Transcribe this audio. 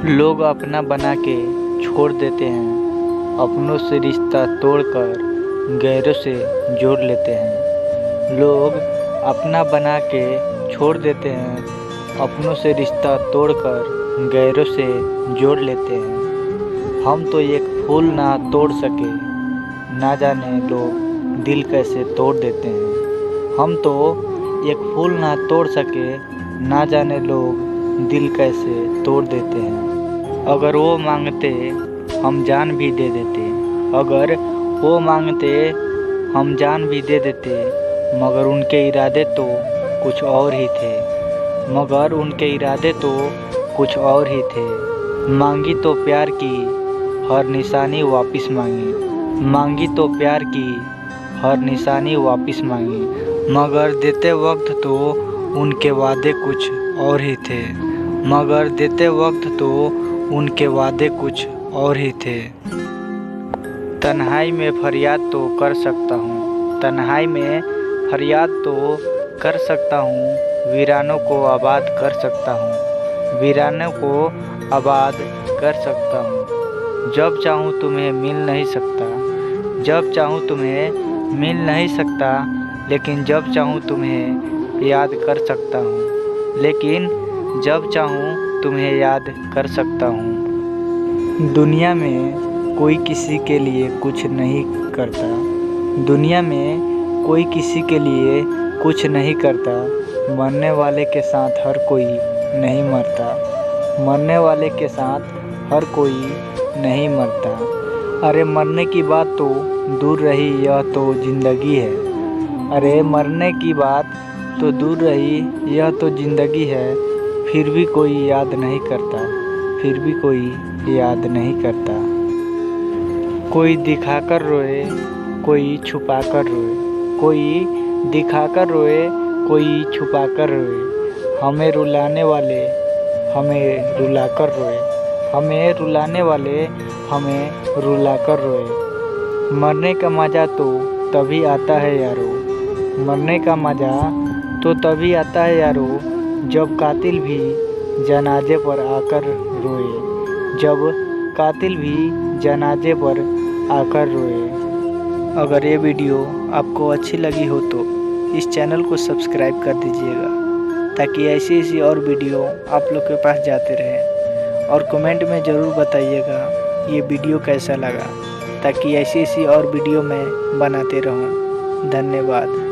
लोग अपना बना के छोड़ देते हैं, अपनों से रिश्ता तोड़कर गैरों से जोड़ लेते हैं। लोग अपना बना के छोड़ देते हैं, अपनों से रिश्ता तोड़कर गैरों से जोड़ लेते हैं। हम तो एक फूल ना तोड़ सके, ना जाने लोग दिल कैसे तोड़ देते हैं। हम तो एक फूल ना तोड़ सके, ना जाने लोग दिल कैसे तोड़ देते हैं। अगर वो मांगते हम जान भी दे देते, अगर वो मांगते हम जान भी दे देते, मगर उनके इरादे तो कुछ और ही थे, मगर उनके इरादे तो कुछ और ही थे। मांगी तो प्यार की हर निशानी वापस मांगी, मांगी तो प्यार की हर निशानी वापस मांगी, मगर देते वक्त तो उनके वादे कुछ और ही थे, मगर देते वक्त तो उनके वादे कुछ और ही थे। तन्हाई में फरियाद तो कर सकता हूँ, तन्हाई में फरियाद तो कर सकता हूँ, वीरानों को आबाद कर सकता हूँ, वीरानों को आबाद कर सकता हूँ। जब चाहूँ तुम्हें मिल नहीं सकता, जब चाहूँ तुम्हें मिल नहीं सकता, लेकिन जब चाहूँ तुम्हें याद कर सकता हूँ, लेकिन जब चाहूँ तुम्हें याद कर सकता हूँ। दुनिया में कोई किसी के लिए कुछ नहीं करता, दुनिया में कोई किसी के लिए कुछ नहीं करता, मरने वाले के साथ हर कोई नहीं मरता, मरने वाले के साथ हर कोई नहीं मरता। अरे मरने की बात तो दूर रही, यह तो ज़िंदगी है, अरे मरने की बात तो दूर रही, यह तो ज़िंदगी है। फिर भी कोई याद नहीं करता, फिर भी कोई याद नहीं करता। कोई दिखाकर रोए, कोई छुपाकर रोए, कोई दिखाकर रोए, कोई छुपाकर रोए। हमें रुलाने वाले हमें रुलाकर रोए, हमें रुलाने वाले हमें रुलाकर रोए। मरने का मज़ा तो तभी आता है यारो, मरने का मज़ा तो तभी आता है यारो, जब कातिल भी जनाजे पर आकर रोए, जब कातिल भी जनाजे पर आकर रोए। अगर ये वीडियो आपको अच्छी लगी हो तो इस चैनल को सब्सक्राइब कर दीजिएगा, ताकि ऐसी ऐसी और वीडियो आप लोग के पास जाते रहें। और कमेंट में ज़रूर बताइएगा ये वीडियो कैसा लगा, ताकि ऐसी ऐसी और वीडियो मैं बनाते रहूं। धन्यवाद।